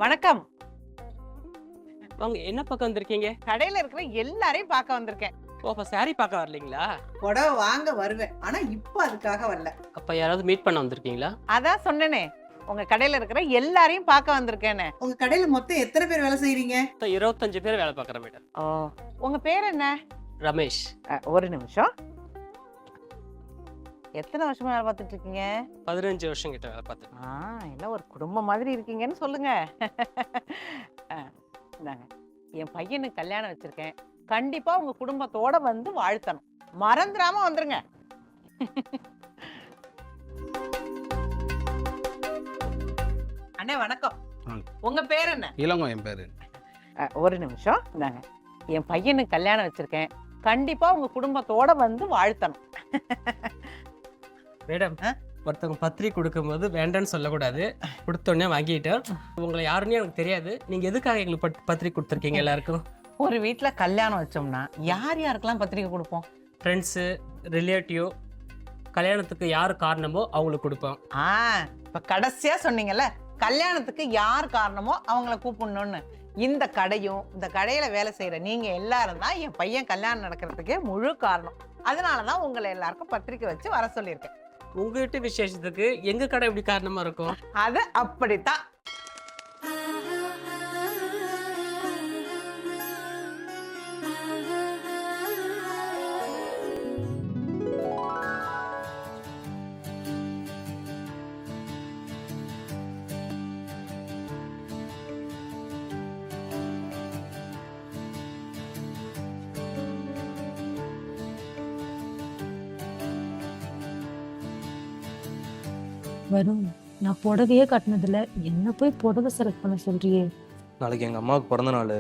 வணக்கம். வாங்க, என்ன பக்கம் வந்திருக்கீங்க? கடையில இருக்கிற எல்லாரையும் பார்க்க வந்திருக்கேன். ஓ, அப்ப சாரி பார்க்க வரலீங்களா? புடவை வாங்க வருவேன், ஆனா இப்ப அதுக்காக வரல. அப்ப யாராவது மீட் பண்ண வந்திருக்கீங்களா? அதான் சொன்னேனே, உங்க கடையில இருக்கிற எல்லாரையும் பார்க்க வந்திருக்கேன்னு. உங்க கடையில மொத்தம் எத்தனை பேர் வேலை செய்றீங்க? 25 பேர் வேலை பார்க்குறேன் மேடம். ஓ, உங்க பேர் என்ன? ரமேஷ். ஒரு நிமிஷம். எத்தனை வருஷமா வேலை பார்த்துட்டு இருக்கீங்க? 15 வருஷம் கிட்ட வேலை பார்த்தேன். எல்லாம் ஒரு குடும்பம் மாதிரி இருக்கீங்கன்னு சொல்லுங்க. இந்தாங்க, என் பையனுக்கு கல்யாணம் வச்சிருக்கேன். கண்டிப்பா உங்க குடும்பத்தோட வந்து வாழ்த்தணும். மறந்துடாம வந்துருங்க. அண்ணே வணக்கம். உங்க பேர் என்ன? இளங்கோ என் பேரு. ஒரு நிமிஷம். இந்தாங்க, என் பையனுக்கு கல்யாணம் வச்சிருக்கேன். கண்டிப்பா உங்க குடும்பத்தோட வந்து வாழ்த்தணும். மேடம், ஒருத்தவங்க பத்திரிக்கை கொடுக்கும்போது வேண்டான்னு சொல்லக்கூடாது. கொடுத்தோடனே வாங்கிட்டேன். உங்களை யாருன்னு எனக்கு தெரியாது. நீங்க எதுக்காக எங்களுக்கு பத்திரிக்கை கொடுத்துருக்கீங்க எல்லாருக்கும்? ஒரு வீட்டுல கல்யாணம் வச்சோம்னா யார் யாருக்கெல்லாம் பத்திரிக்கை கொடுப்போம்? ஃப்ரெண்ட்ஸு, ரிலேட்டிவ், கல்யாணத்துக்கு யார் காரணமோ அவங்களுக்கு கொடுப்போம். இப்ப கடைசியா சொன்னீங்கல்ல, கல்யாணத்துக்கு யார் காரணமோ அவங்கள கூப்பிடணும்னு. இந்த கடையும் இந்த கடையில வேலை செய்யற நீங்க எல்லாரும் தான் என் பையன் கல்யாணம் நடக்கிறதுக்கு முழு காரணம். அதனாலதான் உங்களை எல்லாருக்கும் பத்திரிக்கை வச்சு வர சொல்லியிருக்கேன். உங்க வீட்டு விசேஷத்துக்கு எங்க கடை எப்படி காரணமா இருக்கும்? அது அப்படித்தான். வரும், நான் புடவையே கட்டினதில்ல, என்ன போய் புடவை செலக்ட் பண்ண சொல்றியே? நாளைக்கு எங்கள் அம்மாவுக்கு பிறந்த நாள்,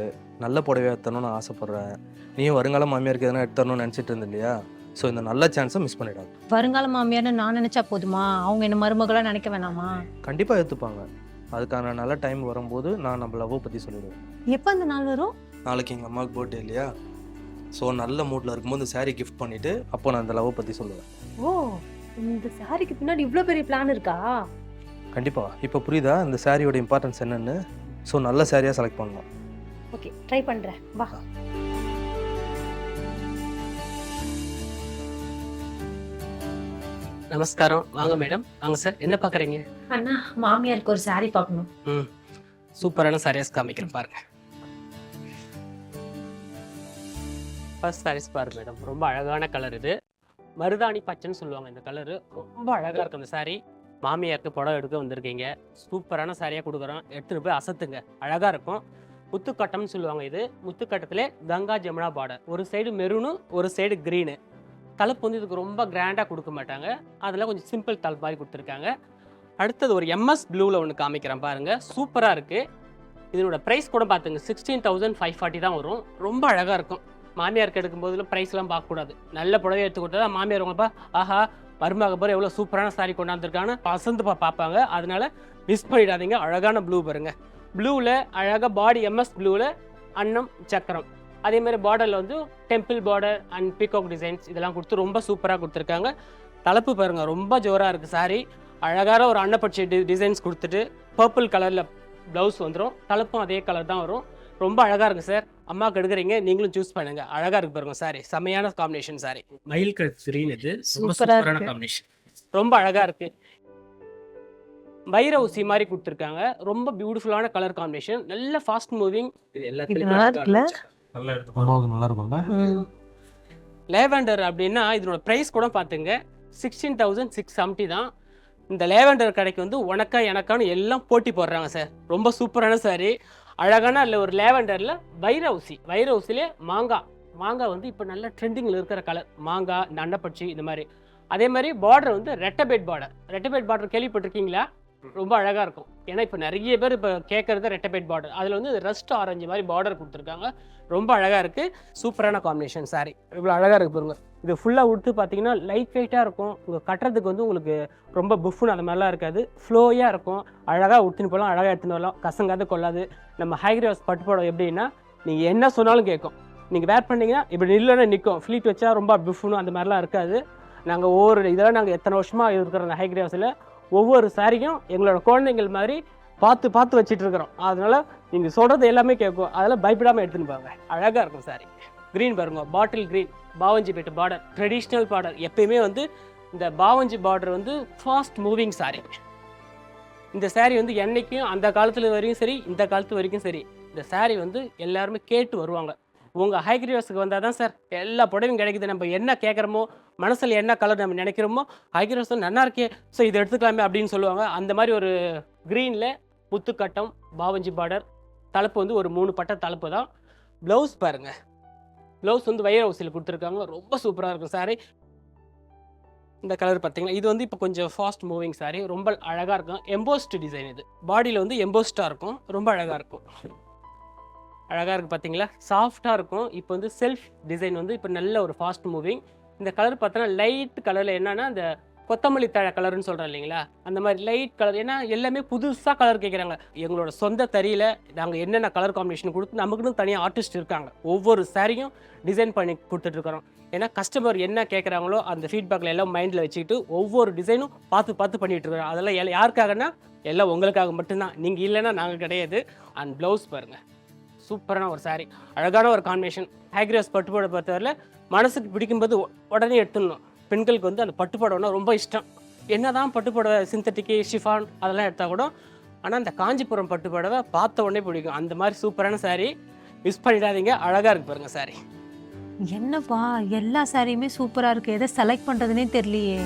நல்ல புடவையாக எடுத்தரணும்னு ஆசைப்பட்றேன். நீயும் வருங்கால மாமியாருக்கு எதனா எடுத்தரணும்னு நினச்சிட்டு இருந்த இல்லையா? ஸோ இந்த நல்ல சான்ஸை மிஸ் பண்ணிடாது. வருங்கால மாமியார்னு நான் நினைச்சா போதுமா? அவங்க என்ன மருமகளா நினைக்க வேணாமா? கண்டிப்பாக எடுத்துப்பாங்க. அதுக்கான நல்ல டைம் வரும்போது நான் நம்ம லவ்வை பற்றி சொல்லிடுவேன். எப்போ அந்த நாள் வரும்? நாளைக்கு எங்கள் அம்மாவுக்கு பர்த்டே இல்லையா? ஸோ நல்ல மூட்டில் இருக்கும்போது சாரீ கிஃப்ட் பண்ணிவிட்டு அப்போ நான் அந்த லவ்வை பற்றி சொல்லுவேன். ஓ, இந்த சாரிக்கு பின்னாடி இவ்வளோ பெரிய பிளான் இருக்கா? கண்டிப்பாக. இப்போ புரியுதா இந்த சாரியோட இம்பார்ட்டன்ஸ் என்னென்னு? ஸோ நல்ல சாரியாக செலக்ட் பண்ணலாம். ஓகே, ட்ரை பண்ணுறேன், வா. நமஸ்காரம். வாங்க மேடம், வாங்க சார். என்ன பார்க்குறீங்க? அண்ணா, மாமியாருக்கு ஒரு சாரி பார்க்கணும். சூப்பரான சாரீஸ் காமிக்கிறேன் பாருங்க. ஃபர்ஸ்ட் சாரீஸ் பாருங்க மேடம், ரொம்ப அழகான கலர். இது மருதாணி பச்சைன்னு சொல்லுவாங்க. இந்த கலரு ரொம்ப அழகாக இருக்கும். அந்த சாரீ மாமியாருக்கு புடவை எடுக்க வந்திருக்கீங்க. சூப்பரான சாரியாக கொடுக்குறோம். எடுத்துகிட்டு போய் அசத்துங்க, அழகாக இருக்கும். முத்துக்கட்டம்னு சொல்லுவாங்க. இது முத்துக்கட்டத்தில் கங்கா ஜமுனா பார்டர். ஒரு சைடு மெரூனு, ஒரு சைடு க்ரீனு. தலைப்பு வந்து இதுக்கு ரொம்ப கிராண்டாக கொடுக்க மாட்டாங்க. அதில் கொஞ்சம் சிம்பிள் தலை மாதிரி கொடுத்துருக்காங்க. அடுத்தது ஒரு எம்எஸ் ப்ளூவில் ஒன்று காமிக்கிறேன் பாருங்கள். சூப்பராக இருக்குது. இதனோட ப்ரைஸ் கூட பார்த்துங்க, 16,540 தான் வரும். ரொம்ப அழகாக இருக்கும். மாமியாருக்கு எடுக்கும்போது ப்ரைஸ்லாம் பார்க்கக்கூடாது. நல்ல புடவை எடுத்து கொடுத்தா மாமியார் உங்கப்பா ஆஹா மருமக போகிற எவ்வளோ சூப்பரான சாரி கொண்டாந்துருக்கான்னு பசந்து பார்ப்பாங்க. அதனால மிஸ் பண்ணிடாதீங்க. அழகான ப்ளூ பாருங்க. ப்ளூவில் அழகாக பாடி எம்எஸ் ப்ளூவில் அன்னம் சக்கரம், அதேமாதிரி பார்டரில் வந்து temple border and peacock designs இதெல்லாம் கொடுத்து ரொம்ப சூப்பராக கொடுத்துருக்காங்க. தலைப்பு பாருங்கள், ரொம்ப ஜோராக இருக்குது சாரி. அழகான ஒரு அன்னப்பட்சி டிசைன்ஸ் கொடுத்துட்டு பர்பிள் கலரில் ப்ளவுஸ் வந்துடும். தலைப்பும் அதே கலர் தான் வரும். ரொம்ப அழகாக இருக்குது சார். அம்மாவுக்கு எடுக்கிறீங்க, நீங்களும் சூஸ் பண்ணுங்க. அழகாக இருக்கு பாருங்க சாரி. செமையான காம்பினேஷன் சாரி. மயில் கிரீன், இது சூப்பரான காம்பினேஷன். ரொம்ப அழகாக இருக்குது. வைர ஊசி மாதிரி கொடுத்துருக்காங்க. ரொம்ப பியூட்டிஃபுல்லான கலர் காம்பினேஷன். நல்ல ஃபாஸ்ட் மூவிங். இது எல்லாத்துலயும் நல்லா இருக்கும்ல. லேவெண்டர் அப்படின்னா இதனோட ப்ரைஸ் கூட பார்த்துங்க, 16,670 தான். இந்த லேவெண்டர் கடைக்கு வந்து உனக்கா எனக்கான்னு எல்லாம் போட்டி போடுறாங்க சார். ரொம்ப சூப்பரான சாரி. அழகான இல்லை ஒரு லேவெண்டரில் வைர ஊசிலே மாங்காய் வந்து இப்போ நல்ல ட்ரெண்டிங்கில் இருக்கிற கலர். மாங்காய், இந்த அன்னப்பட்சி இந்த மாதிரி. அதே மாதிரி பார்டர் வந்து ரெட்டபேட் பார்டர் கேள்விப்பட்டிருக்கீங்களா? ரொம்ப அழகாக இருக்கும். ஏன்னா இப்போ நிறைய பேர் இப்போ கேட்குறது ரெட்டபேட் பார்டர். அதில் வந்து ரஸ்ட் ஆரஞ்சு மாதிரி பார்டர் கொடுத்துருக்காங்க. ரொம்ப அழகாக இருக்குது. சூப்பரான காம்பினேஷன் சாரி. இவ்வளோ அழகாக இருக்குது பாருங்க. இது ஃபுல்லாக உடுத்து பார்த்தீங்கன்னா லைட் வெயிட்டாக இருக்கும். உங்கள் கட்டுறதுக்கு வந்து உங்களுக்கு ரொம்ப புஃப்னு அந்த மாதிரிலாம் இருக்காது. ஃப்ளோயாக இருக்கும். அழகாக உடுத்துன்னு போகலாம், அழகாக எடுத்துன்னு வரலாம், கசங்காது கொள்ளாது. நம்ம ஹைக்ரேஸ் பட்டு புடவை எப்படின்னா நீங்கள் என்ன சொன்னாலும் கேட்கும். நீங்கள் வேர் பண்ணிங்கன்னா இப்படி இல்லைன்னா நிற்கும். ஃப்ளீட் வச்சா ரொம்ப புஃப்னு அந்த மாதிரிலாம் இருக்காது. நாங்கள் ஒவ்வொரு இதெல்லாம் நாங்கள் எத்தனை வருஷமாக இருக்கிற அந்த ஹைக்ரேஸில் ஒவ்வொரு சாரியும் எங்களோட குழந்தைங்கள் மாதிரி பார்த்து பார்த்து வச்சுட்டு இருக்கிறோம். அதனால நீங்கள் சொல்கிறது எல்லாமே கேட்கும். அதெல்லாம் பயப்படாமல் எடுத்துன்னு போங்க. அழகாக இருக்கும் சாரி. க்ரீன் பாருங்க, பாட்டில் க்ரீன், பாவஞ்சி பெட்டு பார்டர், ட்ரெடிஷ்னல் பார்டர். எப்பயுமே வந்து இந்த பாவஞ்சி பார்டர் வந்து ஃபாஸ்ட் மூவிங் சாரி. இந்த சாரீ வந்து என்னைக்கும் அந்த காலத்தில் வரைக்கும் சரி, இந்த காலத்து வரைக்கும் சரி, இந்த சாரீ வந்து எல்லாருமே கேட்டு வருவாங்க. உங்கள் ஹைக்ரிவாஸுக்கு வந்தால் தான் சார் எல்லா புடவையும் கிடைக்குது. நம்ம என்ன கேட்குறோமோ, மனசில் என்ன கலர் நம்ம நினைக்கிறோமோ, ஹைக்ரிவாஸ் நல்லா இருக்கே, ஸோ இதை எடுத்துக்கலாமே அப்படின்னு சொல்லுவாங்க. அந்த மாதிரி ஒரு க்ரீனில் முத்துக்கட்டம், பாவஞ்சி பார்டர், தலைப்பு வந்து ஒரு 3 பட்டை தலைப்பு தான். ப்ளவுஸ் பாருங்கள், ப்ளவுஸ் வந்து வைர ஊசியில் கொடுத்துருக்காங்க. ரொம்ப சூப்பராக இருக்கும் சாரீ. இந்த கலர் பார்த்தீங்கன்னா இது வந்து இப்போ கொஞ்சம் ஃபாஸ்ட் மூவிங் சாரீ. ரொம்ப அழகாக இருக்கும். எம்போஸ்டு டிசைன் இது. பாடியில் வந்து எம்போஸ்டாக இருக்கும். ரொம்ப அழகாக இருக்கும். அழகாக இருக்குது பார்த்தீங்களா, சாஃப்டாக இருக்கும். இப்போ வந்து செல்ஃப் டிசைன் வந்து இப்போ நல்ல ஒரு ஃபாஸ்ட் மூவிங். இந்த கலர் பார்த்தோன்னா லைட் கலரில் என்னென்னா இந்த கொத்தமல்லி தழை கலர்னு சொல்கிறோம் இல்லைங்களா, அந்த மாதிரி லைட் கலர். ஏன்னா எல்லாமே புதுசாக கலர் கேட்குறாங்க. எங்களோட சொந்த தறியில் நாங்கள் என்னென்ன கலர் காம்பினேஷன் கொடுத்து நமக்குன்னு தனியாக ஆர்டிஸ்ட் இருக்காங்க. ஒவ்வொரு சாரியும் டிசைன் பண்ணி கொடுத்துட்ருக்குறோம். ஏன்னா கஸ்டமர் என்ன கேட்குறாங்களோ அந்த ஃபீட்பேக்கில் எல்லாம் மைண்டில் வச்சுக்கிட்டு ஒவ்வொரு டிசைனும் பார்த்து பார்த்து பண்ணிகிட்டு இருக்கிறோம். அதெல்லாம் யாருக்காகனா எல்லாம் உங்களுக்காக மட்டும்தான். நீங்கள் இல்லைன்னா நாங்கள் கிடையாது. அண்ட் ப்ளவுஸ் பாருங்கள், சூப்பரான ஒரு சாரீ, அழகான ஒரு காம்பினேஷன். ஹைக்ரிவாஸ் பட்டுப்பாடை பொறுத்தவரையில் மனசுக்கு பிடிக்கும்போது உடனே எடுத்துடணும். பெண்களுக்கு வந்து அந்த பட்டுப்பாடம்னா ரொம்ப இஷ்டம். என்ன தான் பட்டுப்பாடை சிந்தட்டிக்கு ஷிஃபான் அதெல்லாம் எடுத்தால் கூட, ஆனால் அந்த காஞ்சிபுரம் பட்டுப்பாடவை பார்த்த உடனே பிடிக்கும். அந்த மாதிரி சூப்பரான சாரீ, மிஸ் பண்ணிடாதீங்க. அழகாக இருக்கு பாருங்கள் சாரீ. என்னப்பா எல்லா சாரியுமே சூப்பரா இருக்கு, எதை செலக்ட் பண்றதுனே தெரியலையே.